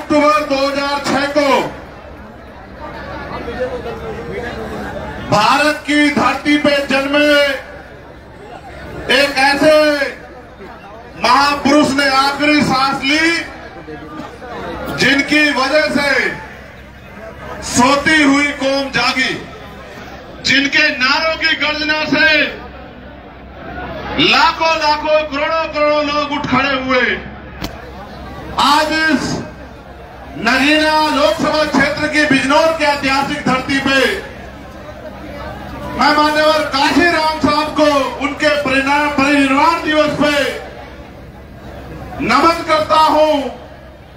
अक्टूबर 2006 को भारत की धरती पे जन्मे एक ऐसे महापुरुष ने आखिरी सांस ली जिनकी वजह से सोती हुई कौम जागी, जिनके नारों की गर्जना से लाखों लाखों करोड़ों करोड़ों लोग उठ खड़े हुए। आज इस नगीना लोकसभा क्षेत्र की बिजनौर की ऐतिहासिक धरती पे मैं मान्यवर काशीराम साहब को उनके परिनिर्वाण दिवस पे नमन करता हूं,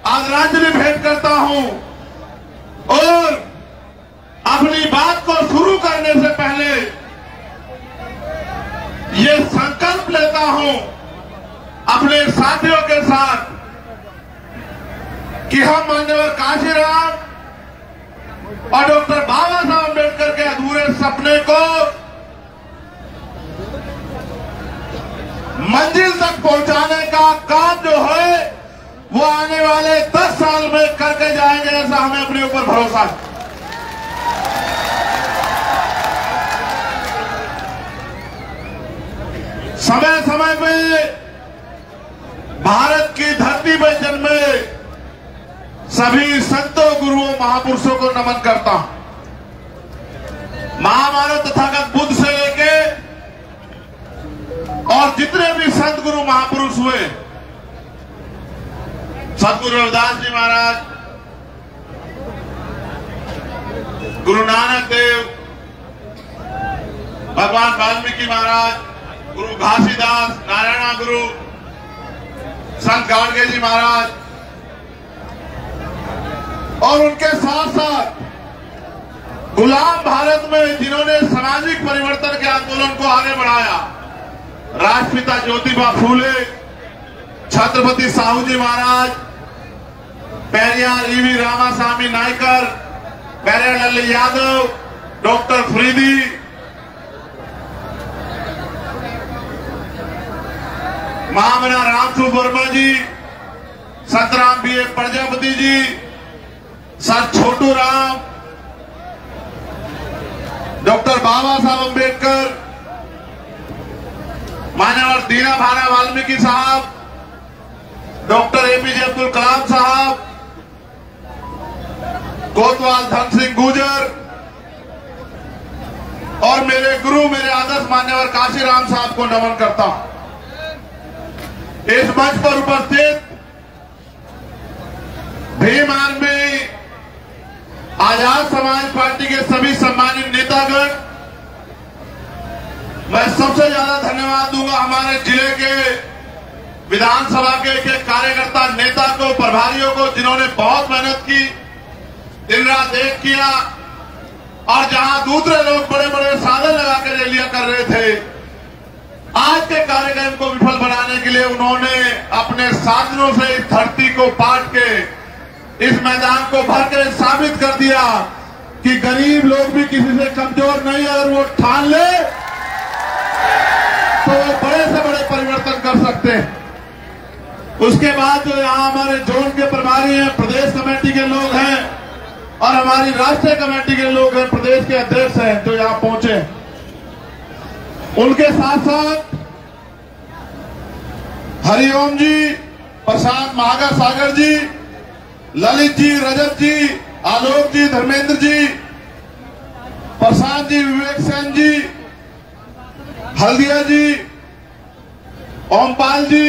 आदरांजलि भेंट करता हूं और अपनी बात को शुरू करने से पहले ये संकल्प लेता हूं अपने साथियों के साथ कि हम मान्यवर काशीराम और डॉक्टर बाबा साहब अम्बेडकर के अधूरे सपने को मंजिल तक पहुंचाने का काम जो है वो आने वाले 10 साल में करके जाएंगे, ऐसा हमें अपने ऊपर भरोसा है। समय समय में भारत की धरती पर जन्मे सभी संतों, गुरुओं, महापुरुषों को नमन करता हूं। महामानव तथागत बुद्ध से लेके और जितने भी संत, गुरु, महापुरुष हुए, सतगुरु रविदास जी महाराज, गुरु नानक देव, भगवान वाल्मीकि महाराज, गुरु घासीदास, नारायणा गुरु, संत गाडगे जी महाराज और उनके साथ साथ गुलाम भारत में जिन्होंने सामाजिक परिवर्तन के आंदोलन को आगे बढ़ाया, राष्ट्रपिता ज्योतिबा फूले, छत्रपति साहू जी महाराज, पेरियार ईवी रामास्वामी नायकर, पेरियार यादव, डॉक्टर फरीदी, महामना रामसू वर्मा जी, संतराम बी ए प्रजापति जी, सर छोटू राम, डॉक्टर बाबा साहब अम्बेडकर, मान्यवर दीना भाना वाल्मीकि साहब, डॉक्टर एपीजे अब्दुल कलाम साहब, कोतवाल धन सिंह गुर्जर और मेरे गुरु, मेरे आदर्श मान्यवर काशीराम साहब को नमन करता हूं। इस मंच पर उपस्थित भीम आर्मी, आजाद समाज पार्टी के सभी सम्मानित नेतागण, मैं सबसे ज्यादा धन्यवाद दूंगा हमारे जिले के विधानसभा के एक कार्यकर्ता, नेता को, प्रभारियों को, जिन्होंने बहुत मेहनत की, दिन रात एक किया और जहां दूसरे लोग बड़े बड़े साधन लगा के रैलियां कर रहे थे, आज के कार्यक्रम को विफल बनाने के लिए उन्होंने अपने साधनों से इस धरती को पाट के इस मैदान को भर के साबित कर दिया कि गरीब लोग भी किसी से कमजोर नहीं, अगर वो ठान ले तो वो बड़े से बड़े परिवर्तन कर सकते हैं। उसके बाद जो यहाँ हमारे जोन के प्रभारी हैं, प्रदेश कमेटी के लोग हैं और हमारी राष्ट्रीय कमेटी के लोग हैं, प्रदेश के अध्यक्ष हैं जो यहाँ पहुंचे, उनके साथ साथ हरिओम जी, प्रशांत महासागर जी, ललित जी, रजत जी, आलोक जी, धर्मेंद्र जी, प्रशांत जी, विवेक सेन जी, हल्दिया जी, ओमपाल जी,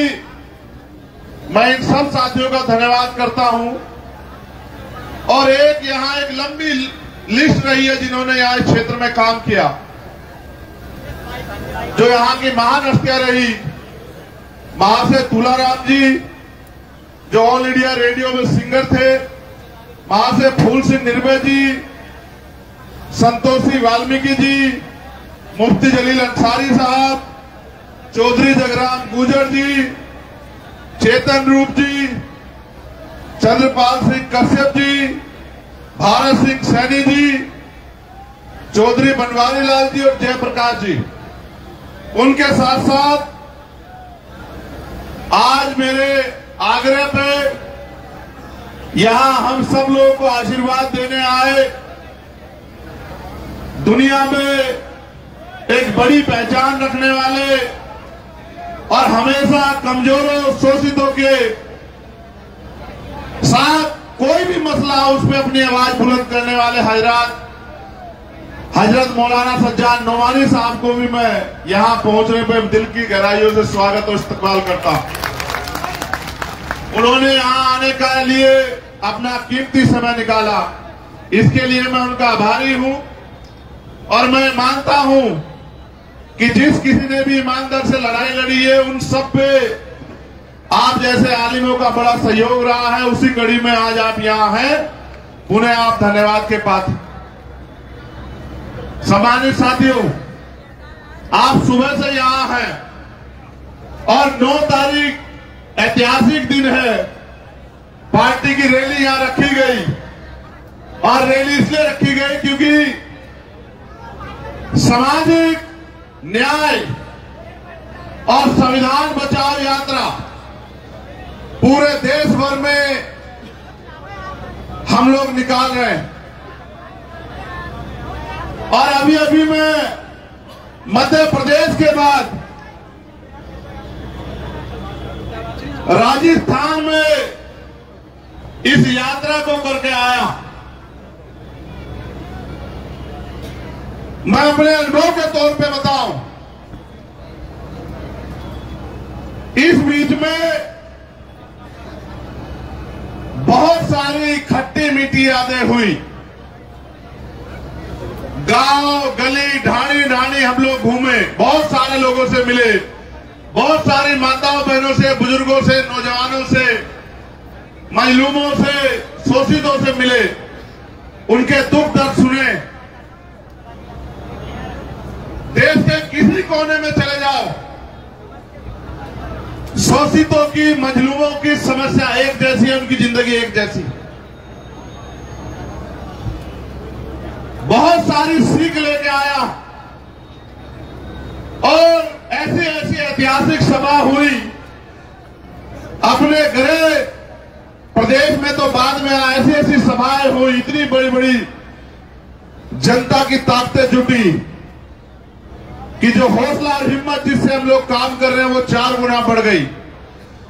मैं इन सब साथियों का धन्यवाद करता हूं। और यहां एक लंबी लिस्ट रही है जिन्होंने यहां इस क्षेत्र में काम किया, जो यहां की महान हस्तियां रही, वहां से तुलाराम जी जो ऑल इंडिया रेडियो में सिंगर थे, वहां से फूल सिंह निर्भय जी, संतोषी वाल्मीकि जी, मुफ्ती जलील अंसारी साहब, चौधरी जगराम गुर्जर जी, चेतन रूप जी, चंद्रपाल सिंह कश्यप जी, भारत सिंह सैनी जी, चौधरी बनवारी लाल जी और जयप्रकाश जी, उनके साथ साथ आज मेरे आग्रह पे यहां हम सब लोगों को आशीर्वाद देने आए। दुनिया में एक बड़ी पहचान रखने वाले और हमेशा कमजोरों शोषितों के साथ कोई भी मसला हो उस पर अपनी आवाज बुलंद करने वाले हजरत मौलाना सज्जाद नोमानी साहब को भी मैं यहां पहुंचने पर दिल की गहराइयों से स्वागत और इस्तकबाल करता हूं। उन्होंने यहां आने के लिए अपना कीमती समय निकाला, इसके लिए मैं उनका आभारी हूं। और मैं मानता हूं कि जिस किसी ने भी ईमानदार से लड़ाई लड़ी है उन सब पे आप जैसे आलिमों का बड़ा सहयोग रहा है। उसी कड़ी में आज आप यहां हैं, उन्हें आप धन्यवाद के पात्र। सम्मानित साथियों, आप सुबह से यहां हैं और 9 तारीख ऐतिहासिक दिन है। पार्टी की रैली यहां रखी गई और रैली इसलिए रखी गई क्योंकि सामाजिक न्याय और संविधान बचाओ यात्रा पूरे देश भर में हम लोग निकाल रहे हैं। और अभी अभी मैं मध्य प्रदेश के बाद राजस्थान में इस यात्रा को करके आया। मैं अपने अनुभव के तौर पे बताऊं, इस बीच में बहुत सारी खट्टी मीठी यादें हुई। गांव गली ढाणी ढाणी हम लोग घूमे, बहुत सारे लोगों से मिले, बहुत सारी माताओं बहनों से, बुजुर्गों से, नौजवानों से, मजलूमों से, शोषितों से मिले, उनके दुख दर्द सुने। देश के किसी कोने में चले जाओ, शोषितों की, मजलूमों की समस्या एक जैसी है, उनकी जिंदगी एक जैसी। बहुत सारी सीख लेके आया और ऐसी ऐसी ऐतिहासिक सभा हुई। अपने गृह प्रदेश में तो बाद में ऐसी ऐसी सभाएं हुई, इतनी बड़ी बड़ी जनता की ताकतें जुटी कि जो हौसला और हिम्मत जिससे हम लोग काम कर रहे हैं वो 4 गुना बढ़ गई।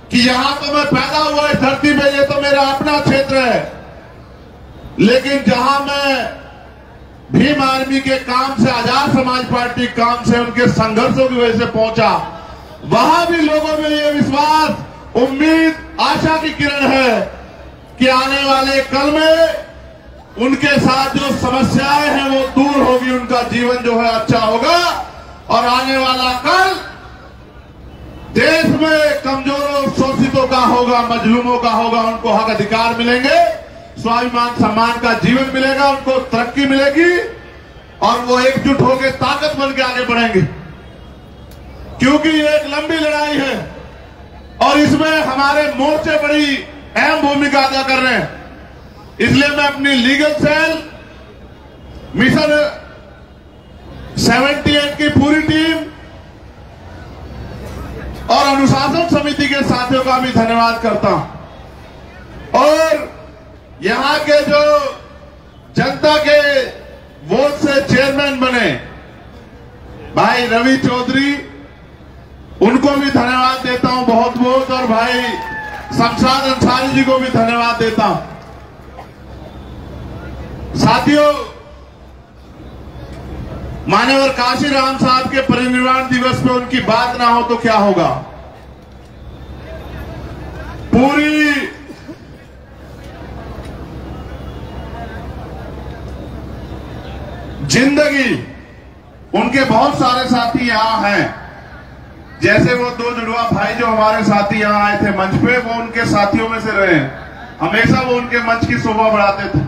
कि यहां तो मैं पैदा हुआ इस धरती पे, ये तो मेरा अपना क्षेत्र है, लेकिन जहां मैं भीम आर्मी के काम से, आजाद समाज पार्टी काम से, उनके संघर्षों की वजह से पहुंचा, वहां भी लोगों में ये विश्वास, उम्मीद, आशा की किरण है कि आने वाले कल में उनके साथ जो समस्याएं हैं वो दूर होगी, उनका जीवन जो है अच्छा होगा और आने वाला कल देश में कमजोरों शोषितों का होगा, मजलूमों का होगा, उनको हक अधिकार मिलेंगे, स्वाभिमान सम्मान का जीवन मिलेगा, उनको तरक्की मिलेगी और वो एकजुट होकर ताकत बन के आगे बढ़ेंगे। क्योंकि ये एक लंबी लड़ाई है और इसमें हमारे मोर्चे बड़ी अहम भूमिका अदा कर रहे हैं। इसलिए मैं अपनी लीगल सेल, मिशन 78 की पूरी टीम और अनुशासन समिति के साथियों का भी धन्यवाद करता हूं। और यहां के जो जनता के वोट से चेयरमैन बने भाई रवि चौधरी, उनको भी धन्यवाद देता हूं बहुत बहुत। और भाई शमशाद अंसारी जी को भी धन्यवाद देता हूं। साथियों, मान्यवर काशीराम साहब के परिनिर्वाण दिवस पे उनकी बात ना हो तो क्या होगा। पूरी जिंदगी उनके बहुत सारे साथी यहां हैं, जैसे वो 2 जुड़वा भाई जो हमारे साथी यहां आए थे मंच पे, वो उनके साथियों में से रहे हैं। हमेशा वो उनके मंच की शोभा बढ़ाते थे।